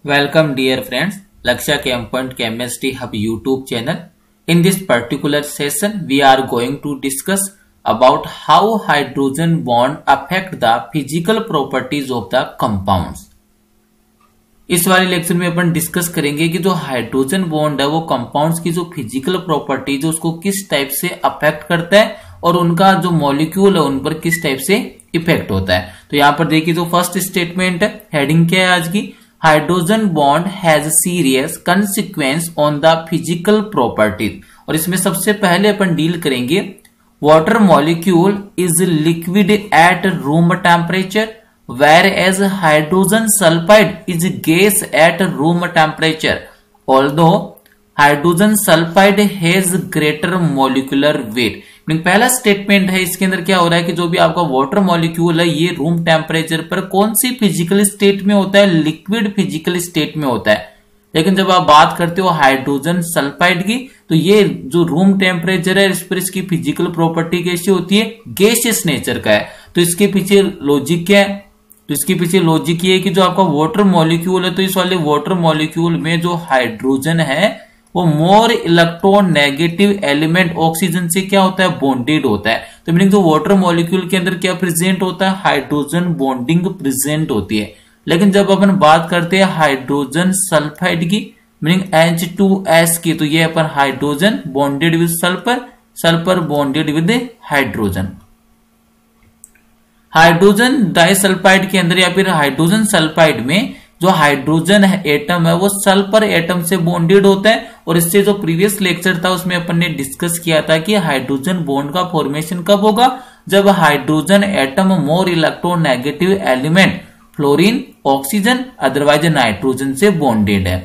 Welcome dear friends, Laksha Campoint Chemistry Hub YouTube channel. In this particular session, we are going to discuss about how hydrogen bond affect the physical properties of the compounds. इस वाले lecture में अपन discuss करेंगे कि जो hydrogen bond है वो compounds की जो फिजिकल प्रॉपर्टीज है उसको किस टाइप से अफेक्ट करता है और उनका जो मॉलिक्यूल है उन पर किस टाइप से इफेक्ट होता है। तो यहाँ पर देखिए जो फर्स्ट स्टेटमेंट है, हेडिंग क्या है आज की, hydrogen bond has serious consequence on the physical properties. और इसमें सबसे पहले अपन डील करेंगे water molecule is liquid at room temperature whereas hydrogen sulfide is gas at room temperature, although hydrogen sulfide has greater molecular weight। पहला statement है, इसके अंदर क्या हो रहा है कि जो भी आपका वाटर मॉलिक्यूल है ये रूम टेम्परेचर पर कौन सी फिजिकल स्टेट में होता है, लिक्विड फिजिकल स्टेट में होता है। लेकिन जब आप बात करते हो हाइड्रोजन सल्फाइड की तो ये जो रूम टेम्परेचर है इस पर इसकी फिजिकल प्रॉपर्टी कैसी होती है, गैसियस नेचर का है। तो इसके पीछे लॉजिक क्या है, तो इसके पीछे लॉजिक ये है कि जो आपका वाटर मॉलिक्यूल है तो इस वाले वाटर मॉलिक्यूल में जो हाइड्रोजन है वो मोर इलेक्ट्रोनेगेटिव एलिमेंट ऑक्सीजन से क्या होता है, बॉन्डेड होता है। तो मीनिंग जो वाटर मॉलिक्यूल के अंदर क्या प्रेजेंट होता है, हाइड्रोजन बॉन्डिंग प्रेजेंट होती है। लेकिन जब अपन बात करते हैं हाइड्रोजन सल्फाइड की मीनिंग H2S की, तो ये अपन hydrogen bonded with sulphur, sulphur bonded with hydrogen. Hydrogen disulphide के अंदर या फिर हाइड्रोजन सल्फाइड में जो हाइड्रोजन एटम है वो सल्फर एटम से बॉन्डेड होता है। और इससे जो प्रीवियस लेक्चर था उसमें अपन ने डिस्कस किया था कि हाइड्रोजन बॉन्ड का फॉर्मेशन कब होगा, जब हाइड्रोजन एटम मोर electronegative element fluorine, oxygen otherwise nitrogen से बॉन्डेड है।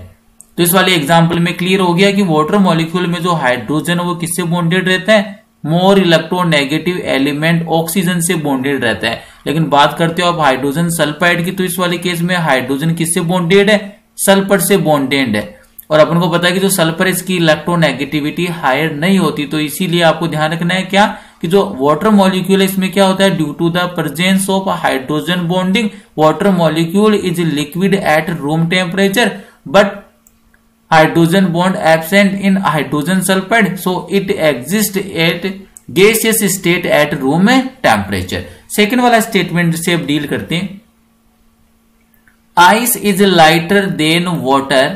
तो इस वाले एग्जाम्पल में क्लियर हो गया कि वाटर मॉलिक्यूल में जो हाइड्रोजन है वो किससे बॉन्डेड रहता है, मोर इलेक्ट्रोनेगेटिव एलिमेंट ऑक्सीजन से बॉन्डेड रहता है। लेकिन बात करते हो आप हाइड्रोजन सल्फाइड की तो इस वाले केस में हाइड्रोजन किससे बॉन्डेड है, सल्फर से बॉन्डेड है। और अपन को पता है कि जो सल्फर इसकी इलेक्ट्रोनेगेटिविटी हायर नहीं होती, तो इसीलिए आपको ध्यान रखना है क्या कि जो वाटर मॉलिक्यूल है इसमें क्या होता है, due to the presence of hydrogen bonding water molecule is liquid at room temperature but hydrogen bond absent in hydrogen sulfide, so it exists at gaseous state at room temperature। Second वाला statement से अब deal करते हैं, ice is lighter than water,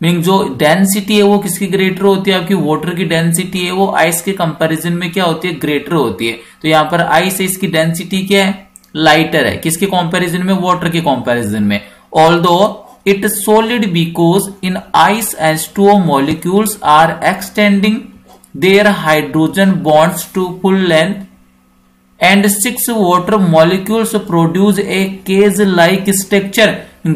meaning जो density है वो किसकी greater होती है, आपकी वाटर की डेंसिटी है वो आइस के कंपैरिजन में क्या होती है, ग्रेटर होती है। तो यहाँ पर आइस है इसकी डेंसिटी क्या है, लाइटर है, किसके कंपैरिजन में, वाटर के कंपैरिजन में। Although it is solid because in ice H2O molecules are extending their hydrogen bonds to full length and 6 water molecules produce a cage-like structure।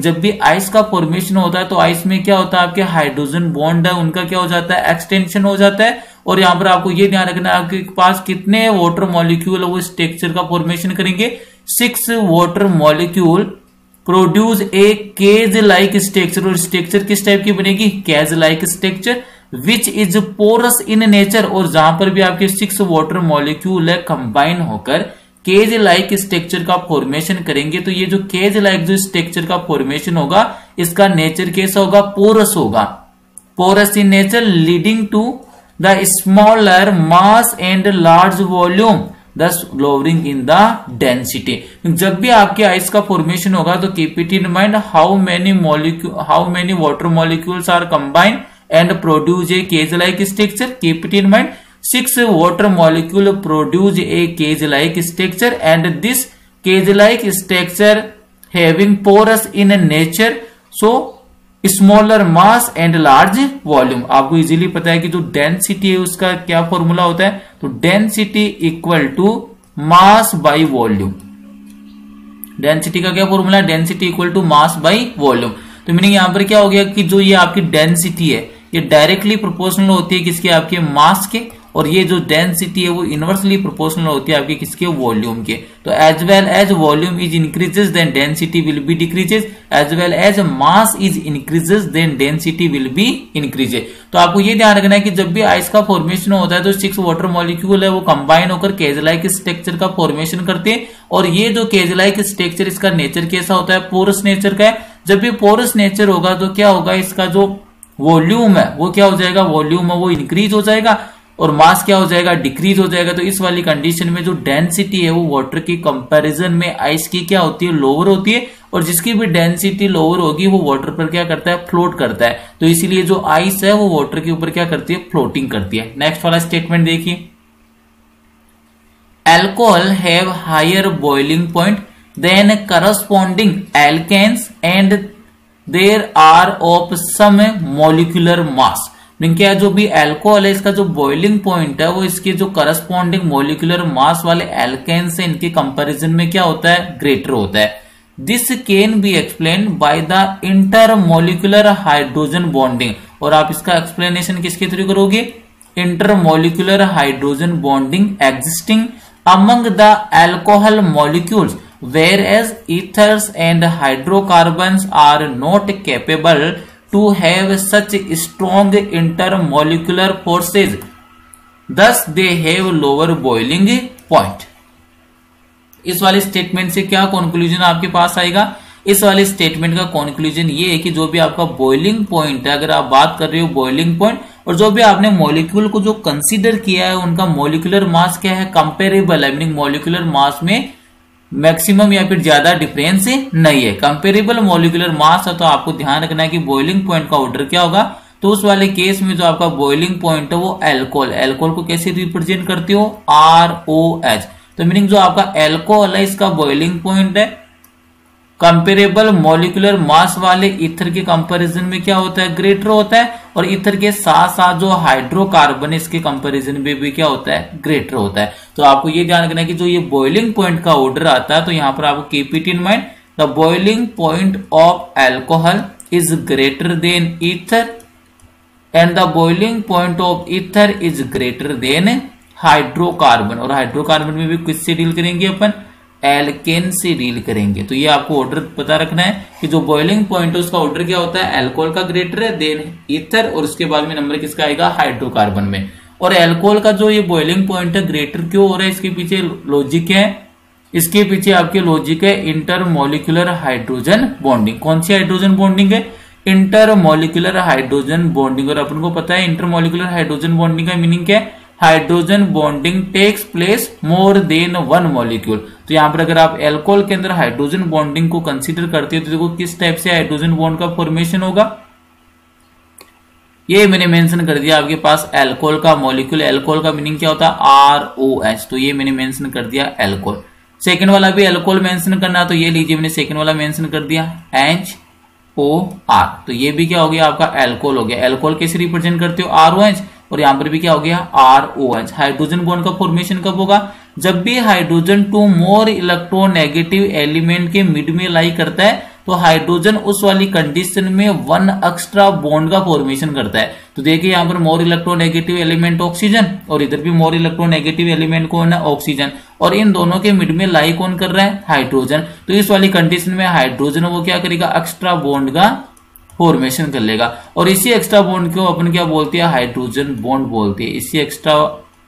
जब भी आइस का फॉर्मेशन होता है तो आइस में क्या होता है, आपके हाइड्रोजन बॉन्ड है उनका क्या हो जाता है, एक्सटेंशन हो जाता है। और यहाँ पर आपको ये ध्यान रखना है आपके पास कितने वाटर मॉलिक्यूल वो स्ट्रक्चर का फॉर्मेशन करेंगे, 6 water molecule produce a cage like structure. और स्ट्रक्चर किस टाइप की बनेगी, cage like structure which is porous in nature. और जहां पर भी आपके 6 वाटर मॉलिक्यूल है कंबाइन होकर केज लाइक स्ट्रक्चर का फॉर्मेशन करेंगे, तो ये जो केज लाइक जो स्ट्रक्चर का फॉर्मेशन होगा इसका नेचर कैसा होगा, पोरस होगा, porous in nature leading to the smaller mass and large volume thus lowering in the density। जब भी आपके आइस का फॉर्मेशन होगा तो keep it in mind how many water molecules are combined and produce a cage like structure. Keep it in mind 6 water molecule produce a cage like structure and this cage like structure having porous in nature, so smaller mass and large volume. आपको easily पता है कि जो density है उसका क्या formula होता है, तो density equal to mass by volume. Density का क्या फॉर्मूला है, density equal to mass by volume. तो मीनिंग यहां पर क्या हो गया कि जो ये आपकी डेंसिटी है ये डायरेक्टली प्रोपोर्शनल होती है किसके, आपके मास के, और ये जो डेंसिटी है वो इनवर्सली प्रोपोर्शनल होती है आपके किसके, वॉल्यूम के। तो as well as volume is increases then density will be decreases, as well as mass is increases then density will be increases. तो आपको ये ध्यान रखना है कि जब भी आइस का फॉर्मेशन होता है तो 6 वाटर मॉलिक्यूल है वो कंबाइन होकर केज लाइक स्ट्रक्चर का फॉर्मेशन करते हैं। और ये जो केज लाइक स्ट्रक्चर इसका नेचर कैसा होता है, पोरस नेचर का है, जब ये पोरस नेचर होगा तो क्या होगा, इसका जो वॉल्यूम है वो क्या हो जाएगा, वॉल्यूम है वो इंक्रीज हो जाएगा और मास क्या हो जाएगा, डिक्रीज हो जाएगा। तो इस वाली कंडीशन में जो डेंसिटी है वो वाटर की कंपैरिजन में आइस की क्या होती है, लोअर होती है, और जिसकी भी डेंसिटी लोअर होगी वो वाटर पर क्या करता है, फ्लोट करता है। तो इसीलिए जो आइस है वो वाटर के ऊपर क्या करती है, फ्लोटिंग करती है। नेक्स्ट वाला स्टेटमेंट देखिए, alcohol have higher boiling point than corresponding alkanes and there are of some molecular mass. क्या जो भी अल्कोहल है इसका जो बॉइलिंग पॉइंट है वो इसके जो करस्पॉन्डिंग मॉलिक्यूलर मास वाले एल्केन से इनके कंपैरिजन में क्या होता है, ग्रेटर होता है। This can be explain by the intermolecular hydrogen bonding. और आप इसका एक्सप्लेनेशन किसके थ्रू करोगे, intermolecular hydrogen bonding existing among the alcohol molecules whereas ethers and hydrocarbons are not capable to have such strong intermolecular forces, thus they have lower boiling point। इस वाले statement से क्या conclusion आपके पास आएगा, इस वाले स्टेटमेंट का कंक्लूजन ये है कि जो भी आपका बॉइलिंग पॉइंट है, अगर आप बात कर रहे हो बॉइलिंग पॉइंट, और जो भी आपने मॉलिक्यूल को जो कंसीडर किया है उनका मॉलिक्यूलर मास क्या है, कंपेरेबल है, मीनिंग मॉलिक्यूलर मास में मैक्सिमम या फिर ज्यादा डिफरेंस नहीं है, कंपेरेबल मॉलिक्यूलर मास है। तो आपको ध्यान रखना है कि बॉइलिंग पॉइंट का ऑर्डर क्या होगा। तो उस वाले केस में जो आपका बॉइलिंग पॉइंट है वो अल्कोहल, अल्कोहल को कैसे रिप्रेजेंट करते हो, ROH। तो मीनिंग जो आपका अल्कोहल है इसका बॉइलिंग पॉइंट है कंपेरेबल मॉलिक्यूलर मास वाले ईथर के कंपैरिजन में क्या होता है, ग्रेटर होता है, और ईथर के साथ साथ जो हाइड्रोकार्बन है इसके कंपैरिजन में भी क्या होता है, ग्रेटर होता है। तो आपको ये ध्यान रखना है कि जो ये बॉइलिंग पॉइंट का ऑर्डर आता है तो यहां पर आपको keep it in mind, the boiling point of alcohol is greater than ether and the boiling point of ether is greater than hydrocarbon. और हाइड्रोकार्बन में भी किससे डील करेंगे अपन, एल्केन से डील करेंगे। तो ये आपको ऑर्डर पता रखना है कि जो बॉइलिंग पॉइंट है उसका ऑर्डर क्या होता है, अल्कोहल का ग्रेटर है देन ईथर, और उसके बाद में नंबर किसका आएगा, हाइड्रोकार्बन में। और अल्कोहल का जो ये बॉइलिंग पॉइंट है ग्रेटर क्यों हो रहा है, इसके पीछे लॉजिक है, इसके पीछे आपके लॉजिक है इंटरमोलिकुलर हाइड्रोजन बॉन्डिंग। कौन सी हाइड्रोजन बॉन्डिंग है, इंटरमोलिकुलर हाइड्रोजन बॉन्डिंग। और अपन को पता है इंटरमोलिकुलर हाइड्रोजन बॉन्डिंग का मीनिंग क्या है, hydrogen bonding takes place more than one molecule. तो यहां पर अगर आप अल्कोहल के अंदर हाइड्रोजन बॉन्डिंग को कंसीडर करते हो तो देखो किस टाइप से हाइड्रोजन बॉन्ड का फॉर्मेशन होगा, ये मैंने मेंशन कर दिया आपके पास अल्कोहल का मॉलिक्यूल। अल्कोहल का मीनिंग क्या होता है, ROH। तो ये मैंने मेंशन कर दिया अल्कोहल। सेकंड वाला भी अल्कोहल मेंशन करना, तो ये लीजिए मैंने सेकंड वाला मेंशन कर दिया HOR। तो ये भी क्या हो गया आपका अल्कोहल हो गया। अल्कोहल कैसे रिप्रेजेंट करते हो, ROH, और यहां पर भी क्या हो गया, ROH। हाइड्रोजन बॉन्ड का फॉर्मेशन कब होगा, जब भी hydrogen to more electronegative element के मिड में लाई करता है तो हाइड्रोजन उस वाली कंडीशन में वन एक्स्ट्रा बॉन्ड का फॉर्मेशन करता है। तो देखिए यहां पर मोर इलेक्ट्रोनेगेटिव एलिमेंट ऑक्सीजन, और इधर भी मोर इलेक्ट्रोनेगेटिव एलिमेंट कौन है, ऑक्सीजन, और इन दोनों के मिड में लाई कौन कर रहा है, हाइड्रोजन। तो इस वाली कंडीशन में हाइड्रोजन वो क्या करेगा, एक्स्ट्रा बॉन्ड का फॉर्मेशन कर लेगा। और इसी एक्स्ट्रा बॉन्ड को अपन क्या बोलते हैं, हाइड्रोजन बॉन्ड बोलते हैं। इसी एक्स्ट्रा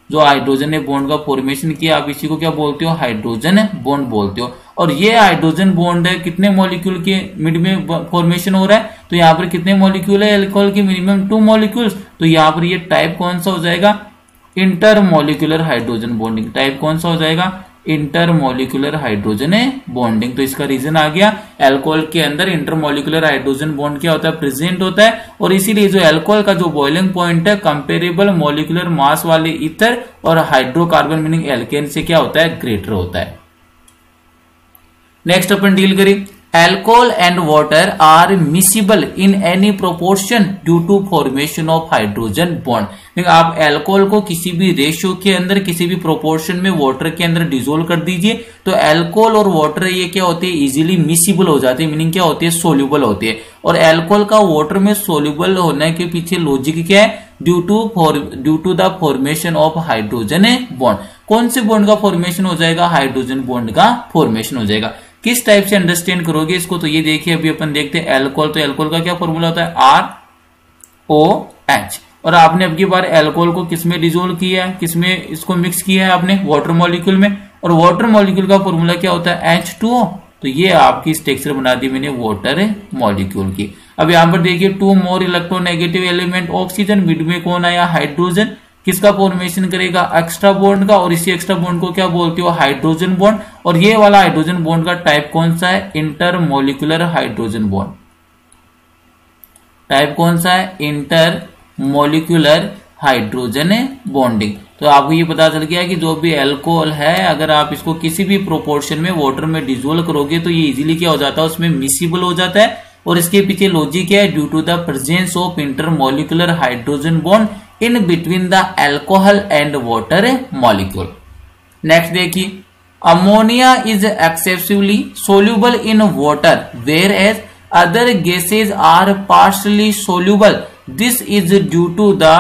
जो हाइड्रोजन ने बॉन्ड का फॉर्मेशन किया आप इसी को क्या बोलते हो, हाइड्रोजन बॉन्ड बोलते हो। और ये हाइड्रोजन बॉन्ड है कितने मॉलिक्यूल के मिड में फॉर्मेशन हो रहा है, तो यहाँ पर कितने मॉलिक्यूल है अल्कोहल के, मिनिमम 2 मॉलिक्यूल्स। तो यहाँ पर ये टाइप कौन सा हो जाएगा, इंटरमोलिकुलर हाइड्रोजन बॉन्डिंग। टाइप कौन सा हो जाएगा, इंटरमोलिकुलर हाइड्रोजन बॉन्डिंग। तो इसका रीजन आ गया, अल्कोहल के अंदर इंटरमोलिकुलर हाइड्रोजन बॉन्ड क्या होता है, प्रेजेंट होता है, और इसीलिए जो अल्कोहल का जो बॉइलिंग पॉइंट है कंपेरेबल मॉलिक्यूलर मास वाले ईथर और हाइड्रोकार्बन मीनिंग एल्केन से क्या होता है, ग्रेटर होता है। नेक्स्ट अपन डील करें, alcohol and water are miscible in any proportion due to formation of hydrogen bond. आप अल्कोहल को किसी भी रेशियो के अंदर किसी भी प्रोपोर्शन में वाटर के अंदर डिसोल्व कर दीजिए तो अल्कोहल और वाटर ये क्या होते हैं, इजीली मिसिबल हो जाते हैं, मीनिंग क्या होती है, सोल्यूबल होती है। और अल्कोहल का वाटर में सोल्यूबल होने के पीछे लॉजिक क्या है, due to the formation of hydrogen bond. कौन से बॉन्ड का फॉर्मेशन हो जाएगा, हाइड्रोजन बॉन्ड का फॉर्मेशन हो जाएगा। किस टाइप से अंडरस्टैंड करोगे इसको, तो ये देखिए अभी अपन देखते हैं अल्कोहल। तो अल्कोहल का क्या फॉर्मूला होता है, ROH। और आपने अब की बार अल्कोहल को किसमें डिसोल्व किया है, किसमें इसको मिक्स किया है आपने, वाटर मॉलिक्यूल में। और वाटर मॉलिक्यूल का फॉर्मूला क्या होता है, H2O। तो ये आपकी स्ट्रक्चर बना दी मैंने वाटर मॉलिक्यूल की। अब यहाँ पर देखिए 2 मोर इलेक्ट्रोनेगेटिव एलिमेंट ऑक्सीजन, मिड में कौन आया हाइड्रोजन, किसका फॉर्मेशन करेगा एक्स्ट्रा बॉन्ड का, और इसी एक्स्ट्रा बॉन्ड को क्या बोलते हो हाइड्रोजन बॉन्ड। और ये वाला हाइड्रोजन बॉन्ड का टाइप कौन सा है इंटरमोलिकुलर हाइड्रोजन बॉन्ड। टाइप कौन सा है इंटरमोलिकुलर हाइड्रोजन बॉन्डिंग। तो आपको ये पता चल गया कि जो भी अल्कोहल है अगर आप इसको किसी भी प्रोपोर्शन में वाटर में डिसोल्व करोगे तो ये इजीली क्या हो जाता है उसमें मिसिबल हो जाता है। और इसके पीछे लॉजिक क्या है, due to the presence of intermolecular hydrogen bond in between the alcohol and water molecule. Next देखिए, ammonia is excessively soluble in water whereas other gases are partially soluble. This is due to the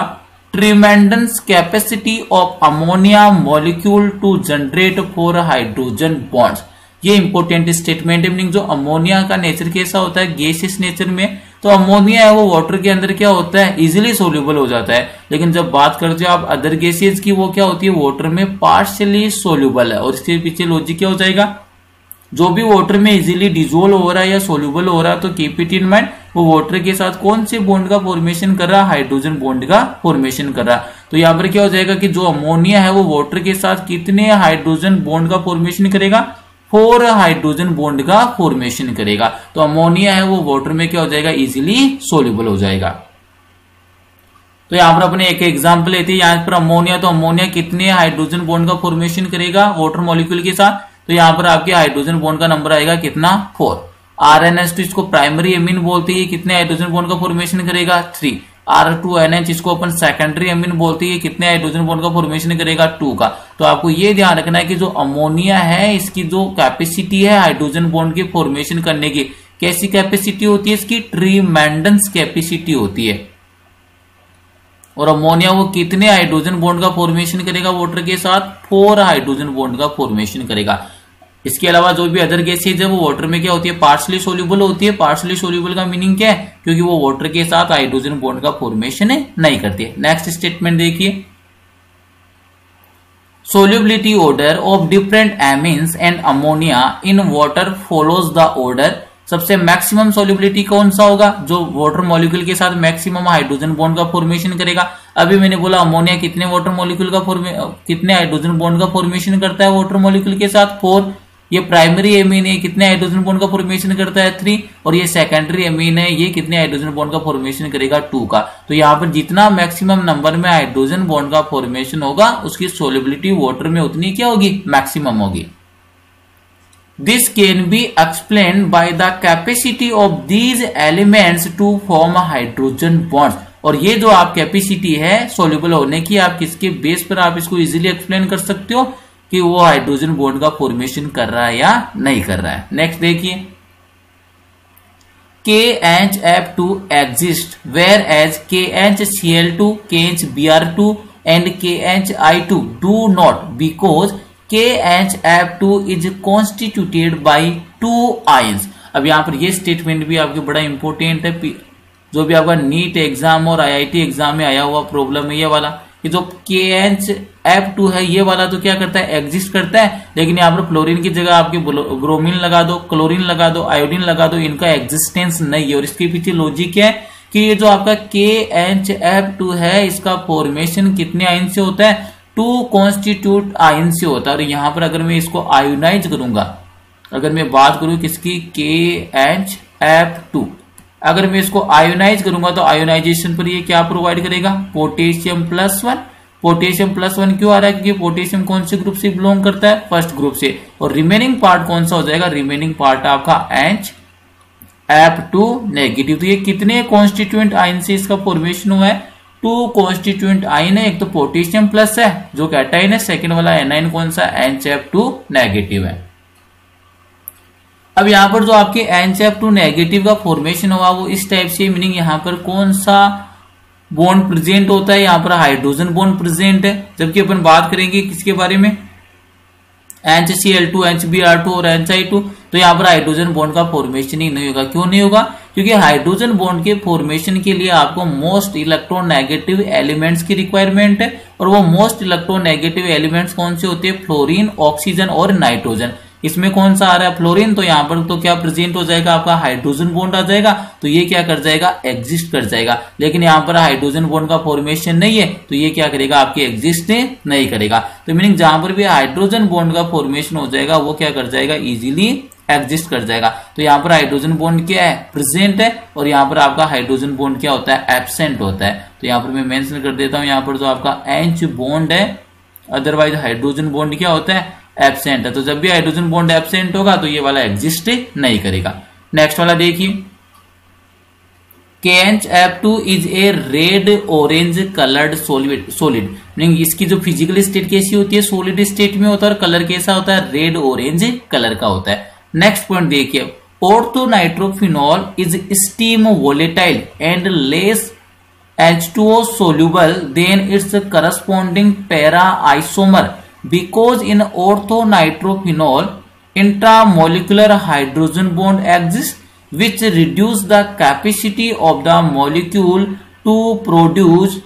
tremendous capacity of ammonia molecule to generate 4 hydrogen bonds। ये important statement है। Meaning जो ammonia का nature कैसा होता है gaseous nature में, तो ammonia है वो वाटर के अंदर क्या होता है इजीली सोल्यूबल हो जाता है। लेकिन जब बात करते हो आप अदर गैसेज की, वो क्या होती है वाटर में पार्शियली सोल्यूबल है। और इसके पीछे लॉजिक क्या हो जाएगा, जो भी वाटर में इजीली डिसोल्व हो रहा है या सोल्यूबल हो रहा है तो कीप इट इन माइंड वो वाटर के साथ कौन से बॉन्ड का फॉर्मेशन कर रहा है हाइड्रोजन बॉन्ड का फॉर्मेशन कर रहा है। तो यहाँ पर क्या हो जाएगा कि जो अमोनिया है वो वाटर के साथ कितने हाइड्रोजन बॉन्ड का फॉर्मेशन करेगा 4 हाइड्रोजन बॉन्ड का फॉर्मेशन करेगा। तो अमोनिया है वो वाटर में क्या हो जाएगा इजीली सोल्यूबल हो जाएगा। तो यहाँ पर अपने एक एग्जाम्पल लेते हैं, यहाँ पर अमोनिया, तो अमोनिया कितने हाइड्रोजन बॉन्ड का फॉर्मेशन करेगा वाटर मॉलिक्यूल के साथ, तो यहाँ पर आपके हाइड्रोजन बॉन्ड का नंबर आएगा कितना 4। RNH तो इसको प्राइमरी एमीन बोलते हैं, कितने हाइड्रोजन बॉन्ड का फॉर्मेशन करेगा 3। R2NH इसको अपन सेकेंडरी एमीन बोलते हैं, कितने हाइड्रोजन बॉन्ड का फॉर्मेशन करेगा 2 का। तो आपको ये ध्यान रखना है कि जो अमोनिया है इसकी जो कैपेसिटी है हाइड्रोजन बॉन्ड के फॉर्मेशन करने की, कैसी कैपेसिटी होती है इसकी ट्रीमेंडस कैपेसिटी होती है। और अमोनिया वो कितने हाइड्रोजन बॉन्ड का फॉर्मेशन करेगा वाटर के साथ 4 हाइड्रोजन बॉन्ड का फॉर्मेशन करेगा। इसके अलावा जो भी अदर गैसेज है वो वाटर में क्या होती है पार्शली सोल्यूबल होती है। पार्शली सोल्यूबल का मीनिंग क्या है, क्योंकि वो वाटर के साथ हाइड्रोजन बॉन्ड का फॉर्मेशन नहीं करती है। नेक्स्ट स्टेटमेंट देखिए, solubility order of different amines and ammonia in water follows the order. सबसे मैक्सिमम सोल्यूबिलिटी कौन सा होगा, जो वाटर मॉलिक्यूल के साथ मैक्सिमम हाइड्रोजन बॉन्ड का फॉर्मेशन करेगा। अभी मैंने बोला अमोनिया कितने वाटर मॉलिक्यूल का कितने हाइड्रोजन बॉन्ड का फॉर्मेशन करता है वाटर मॉलिक्यूल के साथ 4। ये प्राइमरी एमीन है, कितने हाइड्रोजन बॉन्ड का फॉर्मेशन करता है 3। और ये सेकेंडरी एमीन है, ये कितने हाइड्रोजन बॉन्ड का फॉर्मेशन करेगा 2 का। तो यहाँ पर जितना मैक्सिमम नंबर में हाइड्रोजन बॉन्ड का फॉर्मेशन होगा उसकी सोल्यूबिलिटी वाटर में उतनी क्या होगी मैक्सिमम होगी। This can be explained by the capacity of these elements to form hydrogen bonds। और ये जो आप कैपेसिटी है सोल्यूबल होने की, आप किसके बेस पर आप इसको इजीली एक्सप्लेन कर सकते हो कि वो हाइड्रोजन बॉन्ड का फॉर्मेशन कर रहा है या नहीं कर रहा है। नेक्स्ट देखिए, KHF2 exist whereas KHCl2, KHBr2 and KHI2 do not because KHF2 is constituted by 2 ions। अब यहाँ पर ये स्टेटमेंट भी आपके बड़ा इंपॉर्टेंट है, जो भी आपका नीट एग्जाम और IIT एग्जाम में आया हुआ प्रॉब्लम है ये वाला, कि जो KHF2 है ये वाला तो क्या करता है एग्जिस्ट करता है, लेकिन यहाँ पर फ्लोरीन की जगह आपके ब्रोमीन लगा दो, क्लोरीन लगा दो, आयोडीन लगा दो, इनका एग्जिस्टेंस नहीं है। और इसके पीछे लॉजिक क्या है कि ये जो आपका KHF2 है इसका फॉर्मेशन कितने आयन से होता है 2 कॉन्स्टिट्यूट आयन से होता है। और यहाँ पर अगर मैं इसको आयोनाइज करूंगा, अगर मैं बात करूं किसकी KHF2, अगर मैं इसको आयोनाइज करूंगा तो आयोनाइजेशन पर ये क्या प्रोवाइड करेगा पोटेशियम +1। पोटेशियम +1 क्यों आ रहा है, क्योंकि पोटेशियम कौन से ग्रुप से बिलोंग करता है फर्स्ट ग्रुप से। और रिमेनिंग पार्ट कौन सा हो जाएगा, रिमेनिंग पार्ट आपका HF2 नेगेटिव। तो ये कितने कॉन्स्टिट्यूएंट आयन से इसका फॉर्मेशन हुआ है 2 कॉन्स्टिट्यूएंट आयन है। एक तो पोटेशियम प्लस है जो कैटाइन है, सेकेंड वाला एनाइन कौन सा HF2 नेगेटिव है। अब यहाँ पर जो आपके HF2 नेगेटिव का फॉर्मेशन हुआ वो इस टाइप से, मीनिंग यहाँ पर कौन सा बॉन्ड प्रेजेंट होता है, यहाँ पर हाइड्रोजन बॉन्ड प्रेजेंट है। जबकि अपन बात करेंगे किसके बारे में HCl2, HBr2 और HI2, तो यहाँ पर हाइड्रोजन बॉन्ड का फॉर्मेशन ही नहीं होगा। क्यों नहीं होगा, क्योंकि हाइड्रोजन बॉन्ड के फॉर्मेशन के लिए आपको मोस्ट इलेक्ट्रोनेगेटिव एलिमेंट्स की रिक्वायरमेंट है। और वो मोस्ट इलेक्ट्रोनेगेटिव एलिमेंट्स कौन से होते हैं, फ्लोरीन, ऑक्सीजन और नाइट्रोजन। इसमें कौन सा आ रहा है फ्लोरीन, तो यहाँ पर तो क्या प्रेजेंट हो जाएगा आपका हाइड्रोजन बॉन्ड आ जाएगा, तो ये क्या कर जाएगा एग्जिस्ट कर जाएगा। लेकिन यहाँ पर हाइड्रोजन बॉन्ड का फॉर्मेशन नहीं है तो ये क्या करेगा आपके एग्जिस्ट नहीं करेगा। तो मीनिंग जहां पर भी हाइड्रोजन बॉन्ड का फॉर्मेशन हो जाएगा वो क्या कर जाएगा इजीली एग्जिस्ट कर जाएगा। तो यहाँ पर हाइड्रोजन बॉन्ड क्या है प्रेजेंट है और यहाँ पर आपका हाइड्रोजन बॉन्ड क्या होता है एब्सेंट होता है। तो यहाँ पर मैं मेंशन कर देता हूँ, यहाँ पर जो आपका एच बॉन्ड है अदरवाइज हाइड्रोजन बॉन्ड क्या होता है एब्सेंट है। तो जब भी हाइड्रोजन बॉन्ड एब्सेंट होगा तो ये वाला एग्जिस्ट नहीं करेगा। नेक्स्ट वाला देखिए KHF2 is a red orange coloured solid, meaning इसकी जो फिजिकल स्टेट कैसी होती है सॉलिड स्टेट में होता है और कलर कैसा होता है रेड ऑरेंज कलर का होता है। नेक्स्ट पॉइंट देखिए orthonitrophenol is steam volatile and less H2O soluble than its corresponding para isomer because in orthonitrophenol intramolecular hydrogen bond exists which reduce the capacity of the molecule to produce।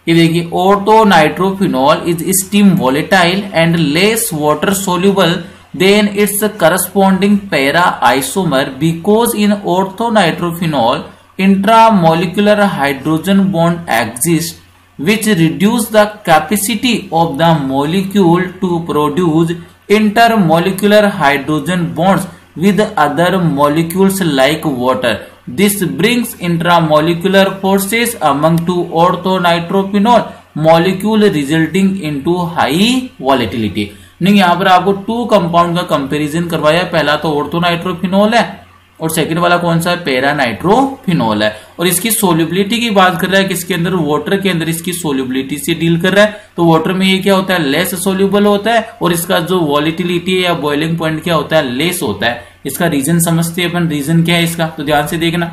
ये देखिए orthonitrophenol is steam volatile and less water soluble than its corresponding para isomer because in orthonitrophenol intramolecular hydrogen bond exists which reduce the capacity of the molecule to produce intermolecular hydrogen bonds with other molecules like water. This brings intramolecular forces among two orthonitrophenol molecule resulting into high volatility। नहीं यहाँ पर आपको to compound का comparison करवाया, पहला तो orthonitrophenol है और सेकंड वाला कौन सा है पैरानाइट्रोफिनॉल है। और इसकी सोल्युबिलिटी की बात कर रहा है किसके अंदर वाटर के अंदर इसकी सोल्युबिलिटी से डील कर रहा है। तो वाटर में ये क्या होता है लेस सोल्यूबल होता है और इसका जो वॉलिटिलिटी है या बॉइलिंग पॉइंट क्या होता है लेस होता है। इसका रीजन समझते हैं अपन, रीजन क्या है इसका तो ध्यान से देखना।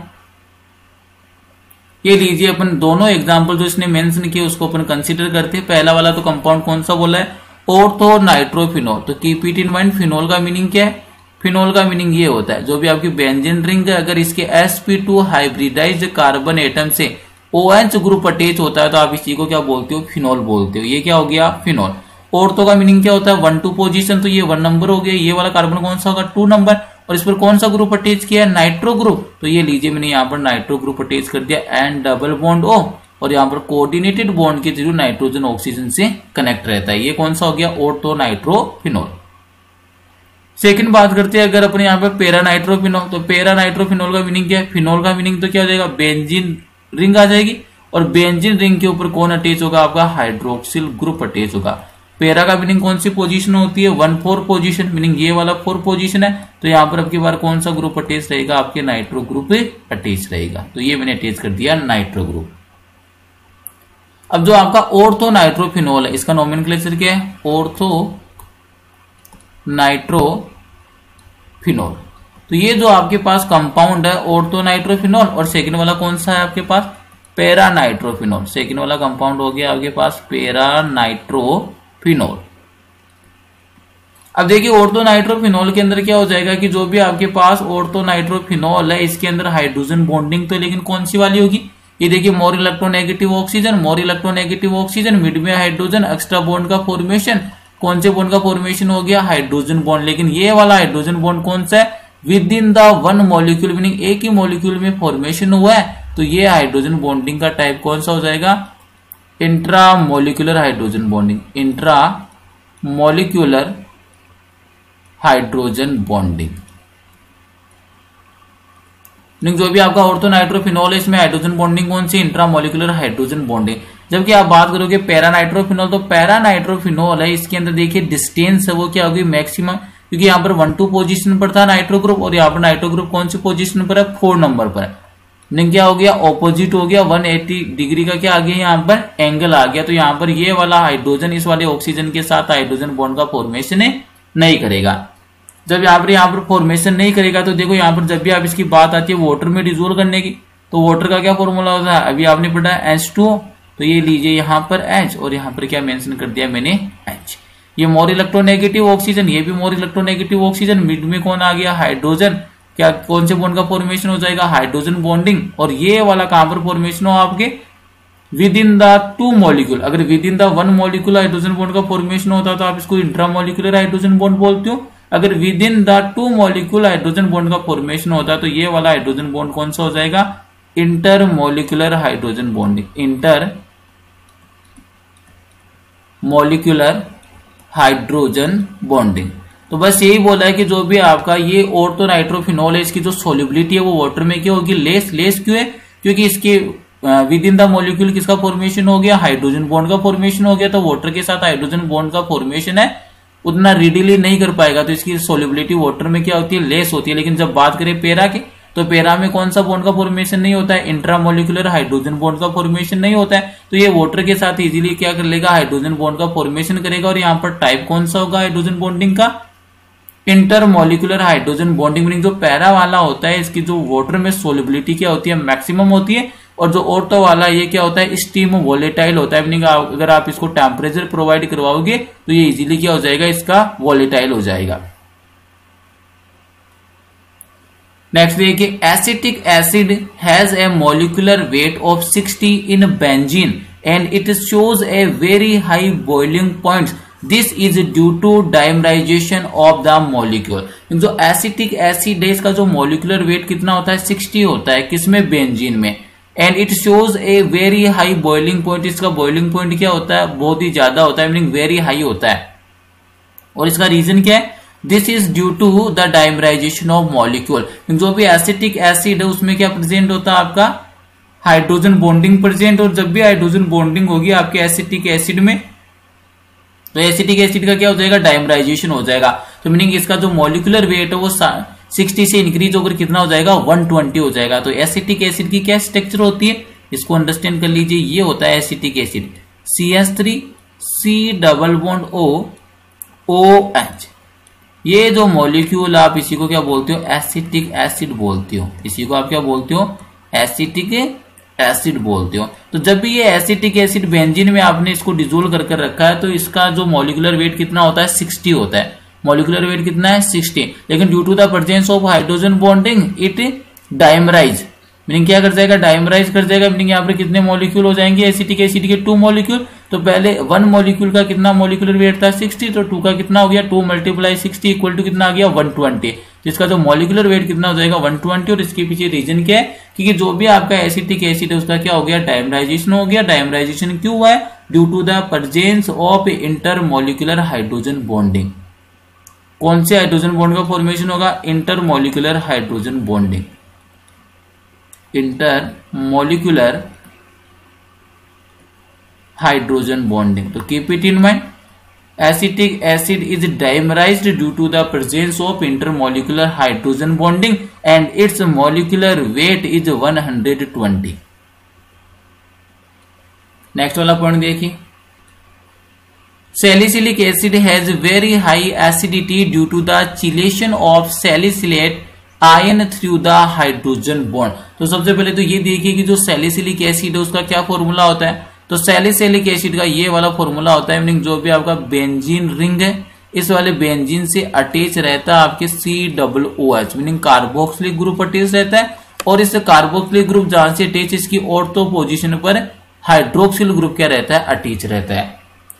ये लीजिए अपन दोनों एग्जाम्पल जो इसने मेंशन किए उसको अपन कंसिडर करते हैं। पहला वाला तो कंपाउंड कौन सा बोला है ऑर्थोनाइट्रोफिनॉल, तो keep it in mind phenol का मीनिंग क्या है, फिनॉल का मीनिंग ये होता है जो भी आपकी बेंजीन रिंग है अगर इसके sp2 हाइब्रिडाइज्ड कार्बन एटम से OH ग्रुप अटैच होता है तो आप इसी को क्या बोलते हो फिनॉल बोलते हो। ये क्या हो गया फिनॉल। ऑर्थो का मीनिंग क्या होता है 1 2 पोजीशन, तो ये 1 नंबर हो गया। ये वाला कार्बन कौन सा होगा 2 नंबर और इस पर कौन सा ग्रुप अटैच किया है नाइट्रो ग्रुप, तो ये लीजिए मैंने यहाँ पर नाइट्रो ग्रुप अटैच कर दिया एंड डबल बॉन्ड O और यहाँ पर कोऑर्डिनेटेड बॉन्ड के थ्रू नाइट्रोजन ऑक्सीजन से कनेक्ट रहता है। ये कौन सा हो गया ऑर्थोनाइट्रोफिनॉल। सेकंड बात करते हैं अगर अपने यहाँ पे पैरानाइट्रोफिनॉल, तो पैरानाइट्रोफिनॉल का मीनिंग क्या है, फिनॉल का मीनिंग तो क्या हो जाएगा बेंजीन रिंग आ जाएगी और बेंजीन रिंग के ऊपर कौन अटैच होगा आपका हाइड्रोक्सिल ग्रुप अटैच होगा। पैरा का मीनिंग कौन सी पोजीशन होती है 1-4 पोजीशन, मीनिंग ये वाला 4 पोजीशन है तो यहाँ पर आपकी बार कौन सा ग्रुप अटैच रहेगा आपके नाइट्रो ग्रुप अटैच रहेगा। तो ये मैंने अटैच कर दिया नाइट्रो ग्रुप। अब जो आपका ऑर्थोनाइट्रोफिनॉल है इसका नोमेनक्लेचर क्या है ऑर्थो नाइट्रोफिनॉल। तो ये जो आपके पास कंपाउंड है ऑर्थोनाइट्रोफिनॉल और सेकंड वाला कौन सा है आपके पास पैरानाइट्रोफिनॉल। सेकंड वाला कंपाउंड हो गया आपके पास पैरानाइट्रोफिनॉल। अब देखिए ऑर्थोनाइट्रोफिनॉल के अंदर क्या हो जाएगा कि जो भी आपके पास ऑर्थोनाइट्रोफिनॉल है इसके अंदर हाइड्रोजन बॉन्डिंग तो लेकिन कौन सी वाली होगी, ये देखिए मोर इलेक्ट्रोनेगेटिव ऑक्सीजन मिड में हाइड्रोजन एक्स्ट्रा बॉन्ड का फॉर्मेशन, कौन से बॉन्ड का फॉर्मेशन हो गया हाइड्रोजन बॉन्ड। लेकिन ये वाला हाइड्रोजन बॉन्ड कौन सा है within the 1 molecule, meaning एक ही मॉलिक्यूल में फॉर्मेशन हुआ है तो ये हाइड्रोजन बॉन्डिंग का टाइप कौन सा हो जाएगा intramolecular hydrogen bonding, intramolecular hydrogen bonding. जो भी आपका ऑर्थोनाइट्रोफिनॉल है इसमें हाइड्रोजन बॉन्डिंग कौन सी इंट्रामोलिकुलर हाइड्रोजन बॉन्डिंग। जबकि आप बात करोगे पैरानाइट्रोफिनॉल, तो पैरानाइट्रोफिनॉल है इसके अंदर देखिए डिस्टेंस है वो क्या होगी मैक्सिमम, क्योंकि यहाँ पर 1-2 पोजीशन पर था नाइट्रो ग्रुप और यहाँ पर नाइट्रो ग्रुप कौन सी पोजीशन पर है 4 नंबर पर है। नहीं क्या हो गया ऑपोजिट हो गया 180 डिग्री का क्या आ गया यहाँ पर एंगल आ गया। तो यहाँ पर ये वाला हाइड्रोजन इस वाले ऑक्सीजन के साथ हाइड्रोजन बॉन्ड का फॉर्मेशन नहीं करेगा। जब यहाँ पर फॉर्मेशन नहीं करेगा तो देखो यहाँ पर जब भी आप इसकी बात आती है वाटर में डिजोल्व करने की तो वाटर का क्या फॉर्मूला होता है अभी आपने पढ़ा है H2O, तो ये लीजिए यहाँ पर H और यहाँ पर क्या मेंशन कर दिया मैंने H। ये मोर इलेक्ट्रोनेगेटिव ऑक्सीजन, ये भी मोर इलेक्ट्रोनेगेटिव ऑक्सीजन, मिड में कौन आ गया हाइड्रोजन, क्या कौन से बॉन्ड का फॉर्मेशन हो जाएगा हाइड्रोजन बॉन्डिंग। और ये वाला कहां पर फॉर्मेशन हो आपके within the two molecule, अगर within the one molecule hydrogen bond का फॉर्मेशन होता तो आप इसको इंट्रामॉलिक्यूलर हाइड्रोजन बॉन्ड बोलते हो। अगर within the two molecule hydrogen bond का फॉर्मेशन होता तो ये वाला हाइड्रोजन बॉन्ड कौन सा हो जाएगा, intermolecular hydrogen bonding, inter molecular hydrogen bonding. तो बस यही बोला है कि जो भी आपका ये ऑर्थो नाइट्रोफिनॉल है, इसकी जो सोलिबिलिटी है वो वाटर में क्या होगी, लेस। लेस क्यों है, क्योंकि इसके विद इन द मॉलिक्यूल किसका फॉर्मेशन हो गया, हाइड्रोजन बॉन्ड का फॉर्मेशन हो गया, तो वाटर के साथ हाइड्रोजन बॉन्ड का फॉर्मेशन है उतना रीडिली नहीं कर पाएगा, तो इसकी सोलिबिलिटी वाटर में क्या होती है, लेस होती है। लेकिन जब बात करें पैरा की, तो पैरा में कौन सा बॉन्ड का फॉर्मेशन नहीं होता है, इंट्रामोलिकुलर हाइड्रोजन बॉन्ड का फॉर्मेशन नहीं होता है, तो ये वाटर के साथ इजीली क्या कर लेगा, हाइड्रोजन बॉन्ड का फॉर्मेशन करेगा। और यहाँ पर टाइप कौन सा होगा हाइड्रोजन बॉन्डिंग का, इंटरमोलिकुलर हाइड्रोजन बॉन्डिंग। मीनिंग जो पैरा वाला होता है इसकी जो वाटर में सोलिबिलिटी क्या होती है, मैक्सिमम होती है, और जो ऑर्थो वाला ये क्या होता है, स्टीम वोलेटाइल होता है। मीनिंग अगर आप इसको टेम्परेचर प्रोवाइड करवाओगे तो ये इजीली क्या हो जाएगा, इसका वोलेटाइल हो जाएगा। नेक्स्ट देखिए, acetic acid has a molecular weight of 60 in benzene and it shows a very high boiling point. This is due to dimerization of the molecule. जो एसिटिक एसिड है इसका जो मॉलिक्यूलर वेट कितना होता है, 60 होता है, किसमें, बेंजीन में। And it shows a very high boiling point, इसका बॉइलिंग पॉइंट क्या होता है, बहुत ही ज्यादा होता है, मीनिंग वेरी हाई होता है। और इसका रीजन क्या है, this is due to the dimerization of molecule. जो भी एसिटिक एसिड है उसमें क्या प्रेजेंट होता है, आपका हाइड्रोजन बॉन्डिंग प्रेजेंट। और जब भी हाइड्रोजन बॉन्डिंग होगी आपके एसिटिक एसिड में, तो एसिटिक एसिड का क्या हो जाएगा, डाइमराइजेशन हो जाएगा। तो मीनिंग इसका जो मॉलिक्यूलर वेट है वो 60 से इंक्रीज होकर कितना हो जाएगा, 120 हो जाएगा। तो एसिटिक एसिड की क्या स्ट्रक्चर होती है, इसको अंडरस्टैंड कर लीजिए। ये होता है acetic acid, CH3 C double bond O OH। ये जो मॉलिक्यूल आप इसी को क्या बोलते हो, एसिटिक एसिड बोलते हो। इसी को आप क्या बोलते हो, एसिटिक एसिड बोलते हो। तो जब भी ये एसिटिक एसिड बेंजीन में आपने इसको डिजोल्व करके रखा है तो इसका जो मॉलिक्यूलर वेट कितना होता है, 60 होता है। मॉलिक्यूलर वेट कितना है, 60। लेकिन due to the presence of hydrogen bonding it dimerize, meaning क्या कर जाएगा, डाइमराइज कर जाएगा। मीनिंग यहाँ पर कितने मॉलिक्यूल हो जाएंगे एसिटिक एसिड के, 2 मॉलिक्यूल। तो पहले 1 मॉलिक्यूल का कितना मॉलिक्यूलर वेट था, 60, तो 2 का कितना हो गया, 2 × 60 इक्वल टू कितना आ गया, 120। तो इसका जो मॉलिक्यूलर वेट कितना हो जाएगा, 120। और इसके पीछे रीजन क्या है, क्योंकि जो भी आपका एसिटिक एसिड है उसका क्या हो गया, डाइमराइजेशन हो गया। डाइमराइजेशन क्यों हुआ है, due to the presence of intermolecular hydrogen bonding. कौन से हाइड्रोजन बॉन्ड का फॉर्मेशन होगा, intermolecular hydrogen bonding, intermolecular hydrogen bonding. तो keep it in mind, acetic acid is dimerised due to the presence of intermolecular hydrogen bonding and its molecular weight is 120। Next वाला point देखिए, salicylic acid has very high acidity due to the chelation of salicylate ion through the hydrogen bond. तो सबसे पहले तो ये देखिए कि जो सैलिसिलिक एसिड है उसका क्या फॉर्मूला होता है, तो सैलिसिलिक एसिड का ये वाला फॉर्मूला होता है, मीनिंग जो भी आपका बेंजीन रिंग है इस वाले बेंजीन से अटैच रहता है आपके COOH, meaning carboxylic group attach रहता है। और इस कार्बोक्सिलिक ग्रुप जहां से अटैच, इसकी ऑर्थो पोजीशन पर हाइड्रोक्सिल ग्रुप क्या रहता है, अटैच रहता है।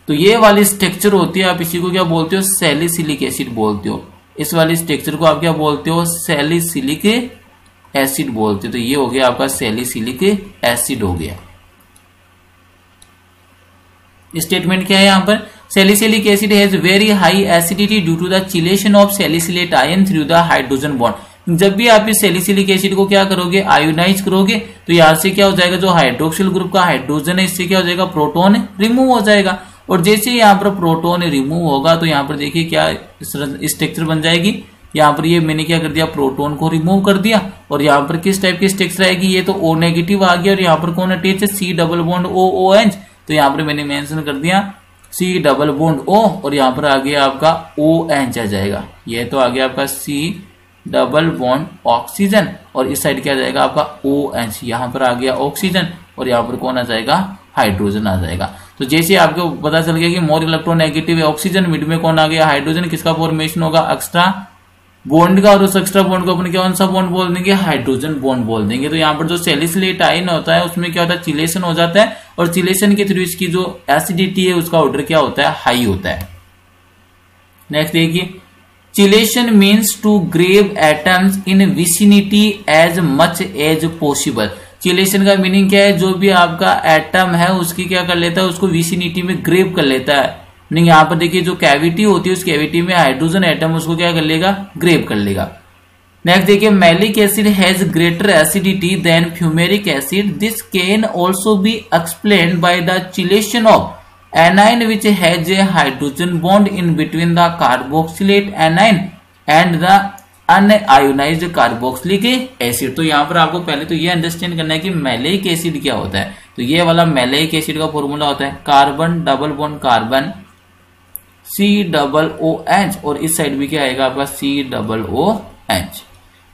तो ये वाली स्ट्रक्चर होती है, आप इसी को क्या बोलते हो, सैलिसिलिक एसिड बोलते हो। इस वाली स्ट्रक्चर को आप क्या बोलते हो, सैलिसिलिक एसिड बोलते हो। तो ये हो गया आपका सैलिसिलिक एसिड हो गया। स्टेटमेंट क्या है यहाँ पर, salicylic acid has very high acidity due to the chelation of salicylate ion through the hydrogen bond. जब भी आप इस सैलिसिलिक एसिड को क्या करोगे, आयोनाइज करोगे, तो यहाँ से क्या हो जाएगा, जो हाइड्रोक्सिल ग्रुप का हाइड्रोजन है इससे क्या हो जाएगा, प्रोटॉन रिमूव हो जाएगा। और जैसे यहाँ पर प्रोटॉन रिमूव होगा तो यहाँ पर देखिए क्या स्ट्रक्चर बन जाएगी। यहाँ पर ये मैंने क्या कर दिया, प्रोटॉन को रिमूव कर दिया। और यहाँ पर किस टाइप की स्ट्रक्चर आएगी, ये तो O नेगेटिव आ गया। और यहाँ पर कौन अटैच है, C डबल बॉन्ड OOH। तो यहाँ पर मैंने मेंशन कर दिया C डबल बॉन्ड O, और यहाँ पर आ गया आपका OH आ जाएगा। ये तो आ गया आपका C डबल बॉन्ड ऑक्सीजन, और इस साइड क्या आ जाएगा आपका OH। यहाँ पर आ गया ऑक्सीजन, और यहाँ पर कौन आ जाएगा, हाइड्रोजन आ जाएगा। तो जैसे आपको पता चल गया कि मोर इलेक्ट्रोनेगेटिव है ऑक्सीजन, मिड में कौन आ गया, हाइड्रोजन, किसका फॉर्मेशन होगा, एक्स्ट्रा बॉन्ड का और उस एक्स्ट्रा बॉन्ड को अपन कौन सा बॉन्ड बोल देंगे, हाइड्रोजन बॉन्ड बोल देंगे। तो यहाँ पर जो सैलिसिलेट आयन होता है उसमें क्या होता है, चिलेशन हो जाता है और चिलेशन के थ्रू इसकी जो एसिडिटी है उसका ऑर्डर क्या होता है, हाई होता है। नेक्स्ट देखिए, chelation means to grab atoms in vicinity as much as possible. Chelation का मीनिंग क्या है, जो भी आपका एटम है उसकी क्या कर लेता है, उसको विसिनिटी में ग्रेव कर लेता है। मीनिंग यहाँ पर देखिए जो कैविटी होती है उस कैविटी में हाइड्रोजन एटम उसको क्या कर लेगा, ग्रेव कर लेगा। नेक्स्ट देखिए, malic acid has greater acidity than fumaric acid, this can also be explained by the chelation of anion which has a hydrogen bond in between the carboxylate anion and the unionized carboxylic acid. तो यहाँ पर आपको पहले तो ये understand करना है कि मैलिक एसिड क्या होता है। तो ये वाला मैलिक एसिड का फॉर्मूला होता है carbon double bond carbon COOH और इस साइड भी क्या आएगा आपका COOH।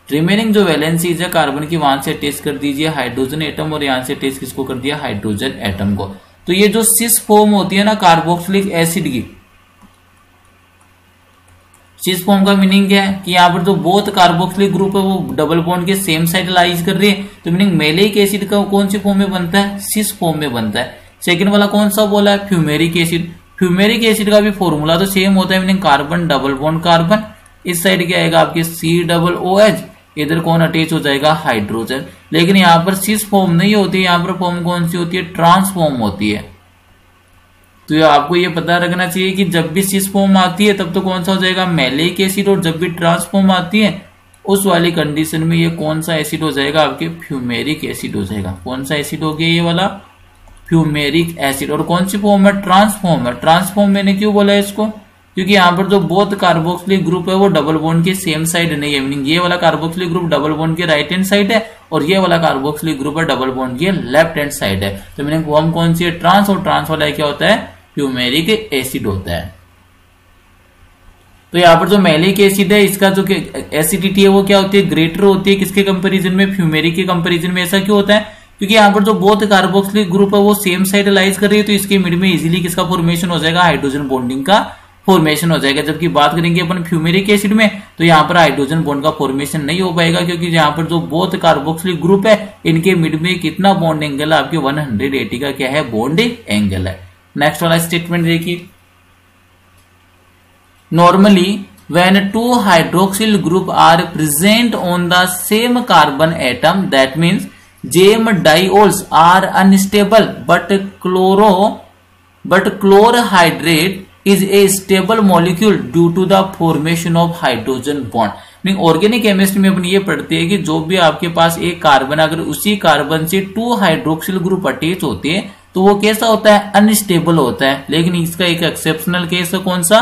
रिमेनिंग जो वैलेंसीज है कार्बन की वहां से अटैच कर दीजिए हाइड्रोजन एटम और यहां से अटैच किसको कर दिया, हाइड्रोजन एटम को। तो ये जो सिस फॉर्म होती है ना कार्बोक्सिलिक एसिड की, सिस फॉर्म का मीनिंग क्या है कि यहाँ पर जो बोथ कार्बोक्सिलिक ग्रुप है वो डबल बॉन्ड के सेम साइड लाइज कर रही है। तो मीनिंग मैलिक एसिड का कौन सी फॉर्म में बनता है, सिस फॉर्म में बनता है। सेकंड वाला कौन सा बोला है, फ्यूमेरिक एसिड। फ्यूमेरिक एसिड का भी फॉर्मूला तो सेम होता है, meaning carbon double bond carbon, इस साइड क्या आएगा आपके COOH, इधर कौन अटैच हो जाएगा, हाइड्रोजन। लेकिन यहाँ पर सिस फॉर्म नहीं होती है, यहाँ पर फॉर्म कौन सी होती है, ट्रांसफॉर्म होती है। तो आपको ये पता रखना चाहिए कि जब भी सिस फॉर्म आती है तब तो कौन सा हो जाएगा, मैलिक एसिड, और जब भी ट्रांसफॉर्म आती है उस वाली कंडीशन में ये कौन सा एसिड हो जाएगा, आपके फ्यूमेरिक एसिड हो जाएगा। कौन सा एसिड हो गया, ये वाला फ्यूमेरिक एसिड। और कौन सी फॉर्म है, ट्रांसफॉर्म है। ट्रांसफॉर्म मैंने क्यों बोला है इसको, क्योंकि यहाँ पर जो बोथ कार्बोक्सिलिक ग्रुप है वो डबल बॉन्ड के सेम साइड नहीं है। मीनिंग ये वाला कार्बोक्सिलिक ग्रुप डबल बॉन्ड के राइट हैंड साइड है और ये वाला कार्बोक्सिलिक ग्रुप है डबल बॉन्ड के लेफ्ट हैंड साइड है। तो मीनिंग फॉर्म कौन सी है, ट्रांस, और ट्रांस वाला क्या होता है, फ्यूमेरिक एसिड होता है। तो यहाँ पर जो मैलिक एसिड है इसका जो एसिडिटी है वो क्या होती है, ग्रेटर होती है किसके कंपैरिजन में, फ्यूमेरिक के कंपैरिजन में। ऐसा क्यों होता है, क्योंकि यहाँ पर जो बोथ कार्बोक्सिलिक ग्रुप है वो सेम साइड लाइज कर रही है, तो इसके मिड में इजीली किसका फॉर्मेशन हो जाएगा, हाइड्रोजन बॉन्डिंग का फॉर्मेशन हो जाएगा। जबकि बात करेंगे अपन फ्यूमेरिक एसिड में तो यहाँ पर हाइड्रोजन बॉन्ड का फॉर्मेशन नहीं हो पाएगा, क्योंकि यहाँ पर जो बोथ कार्बोक्सिलिक ग्रुप है इनके मिड में कितना बॉन्ड एंगल है, आपके 180 का क्या है, बॉन्ड एंगल है। नेक्स्ट वाला स्टेटमेंट देखिए, normally when two hydroxyl group are present on the same carbon atom, that means JM diols are unstable, but chlorohydrate is a stable molecule due to the formation of hydrogen bond। Organic chemistry में अपन ये पढ़ते हैं कि जो भी आपके पास एक carbon, अगर उसी कार्बन से 2 हाइड्रोक्सिल ग्रुप अटैच होते हैं तो वो कैसा होता है, अनस्टेबल होता है। लेकिन इसका एक एक्सेप्शनल केस है, कौन सा,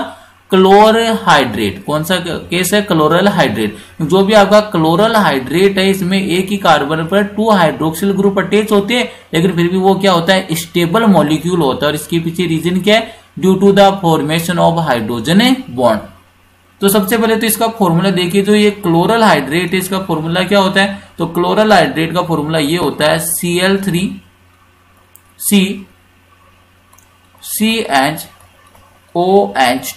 क्लोरहाइड्रेट। कौन सा केस है, क्लोरल हाइड्रेट। जो भी आपका क्लोरल हाइड्रेट है इसमें एक ही कार्बन पर 2 हाइड्रोक्सिल ग्रुप अटैच होते हैं, लेकिन फिर भी वो क्या होता है, स्टेबल मॉलिक्यूल होता है। और इसके पीछे रीजन क्या है, due to the formation of hydrogen bond. तो सबसे पहले तो इसका फॉर्मूला देखिए, जो ये क्लोरल हाइड्रेट है इसका फॉर्मूला क्या होता है, तो क्लोरल हाइड्रेट का फॉर्मूला ये होता है CL3CHOH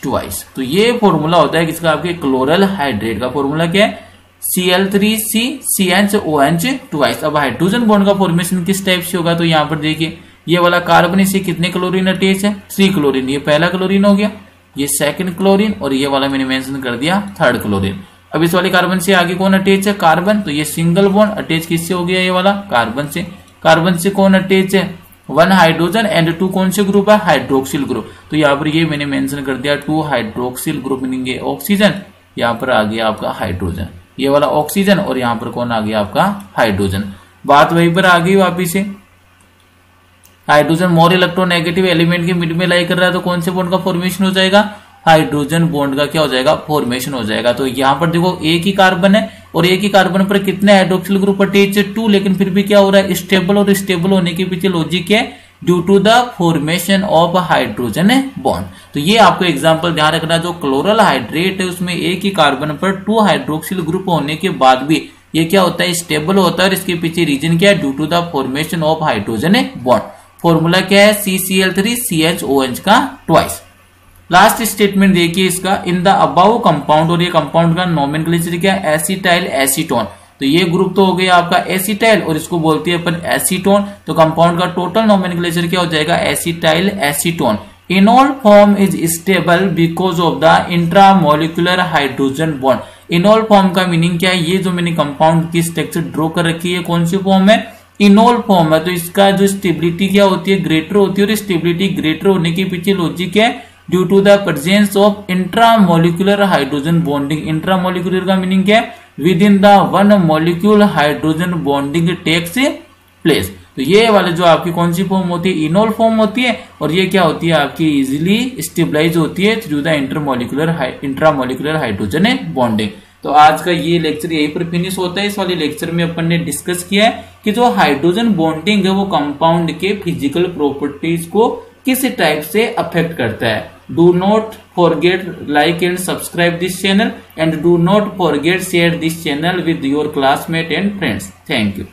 ट्वाइस। तो ये फॉर्मूला होता है किसका, आपके क्लोरल हाइड्रेट का फॉर्मूला क्या है, Cl3CCHOH ट्वाइस। अब हाइड्रोजन बॉन्ड का फॉर्मेशन किस टाइप से होगा, तो यहाँ पर देखिए ये वाला कार्बन इसे कितने क्लोरीन अटैच है, 3 क्लोरीन। ये पहला क्लोरीन हो गया, ये सेकंड क्लोरीन, और ये वाला मैंने मेंशन कर दिया 3rd क्लोरीन। अब इस वाले कार्बन से आगे कौन अटैच है, कार्बन। तो ये सिंगल बॉन्ड अटैच किससे हो गया, ये वाला कार्बन से। कार्बन से कौन अटैच है, 1 हाइड्रोजन एंड 2 कौन से ग्रुप है, हाइड्रोक्सिल ग्रुप। तो यहाँ पर ये मैंने मेंशन कर दिया 2 हाइड्रोक्सिल ग्रुप, मीनिंग ये ऑक्सीजन, यहाँ पर आ गया आपका हाइड्रोजन, ये वाला ऑक्सीजन, और यहाँ पर कौन आ गया आपका हाइड्रोजन। बात वहीं पर आ गई वापिस से, हाइड्रोजन मोर इलेक्ट्रोनेगेटिव एलिमेंट के मिड में लाई कर रहा है, तो कौन से बॉन्ड का फॉर्मेशन हो जाएगा, हाइड्रोजन बॉन्ड का क्या हो जाएगा, फॉर्मेशन हो जाएगा। तो यहाँ पर देखो एक ही कार्बन है और एक ही कार्बन पर कितने हाइड्रोक्सिल ग्रुप अटैच है, 2, लेकिन फिर भी क्या हो रहा है, स्टेबल। और स्टेबल होने के पीछे लॉजिक है, due to the formation of hydrogen bond. तो ये आपको एग्जांपल ध्यान रखना, जो क्लोरल हाइड्रेट है उसमें एक ही कार्बन पर 2 हाइड्रोक्सिल ग्रुप होने के बाद भी ये क्या होता है, स्टेबल होता है। और इसके पीछे रीजन क्या है, due to the formation of hydrogen bond. Formula क्या है, CCl3CHOH का ट्वाइस। लास्ट स्टेटमेंट देखिए इसका, इन द अबाउ कंपाउंड, और ये कंपाउंड का नोमेनक्लेचर क्या है, एसिटाइल एसीटोन। तो ये ग्रुप तो हो गया आपका एसिटाइल और इसको बोलते हैं अपन एसीटोन। तो कंपाउंड का टोटल नोमेनक्लेचर क्या हो जाएगा, acetyl acetone. Enol form is stable because of the intramolecular hydrogen bond. Enol form का मीनिंग क्या है, ये जो मैंने कंपाउंड की स्ट्रक्चर ड्रॉ कर रखी है कौन सी फॉर्म है, इनोल फॉर्म है। तो इसका जो स्टेबिलिटी क्या होती है, ग्रेटर होती है। और स्टेबिलिटी ग्रेटर होने के पीछे लॉजिक है, due to the presence of intramolecular hydrogen bonding. Intramolecular का मीनिंग क्या है, within the one molecule hydrogen bonding takes place. तो ये वाले जो आपकी कौन सी फॉर्म होती है, इनोल फॉर्म होती है। और ये क्या होती है आपकी, इजिली स्टेबलाइज होती है through the intramolecular hydrogen bonding. तो आज का ये लेक्चर यहीं पर फिनिश होता है। इस वाले लेक्चर में अपन ने डिस्कस किया है कि जो हाइड्रोजन बॉन्डिंग है वो कंपाउंड के फिजिकल प्रॉपर्टीज को किस टाइप से अफेक्ट करता है। Do not forget like and subscribe this channel, and do not forget share this channel with your classmate and friends. Thank you.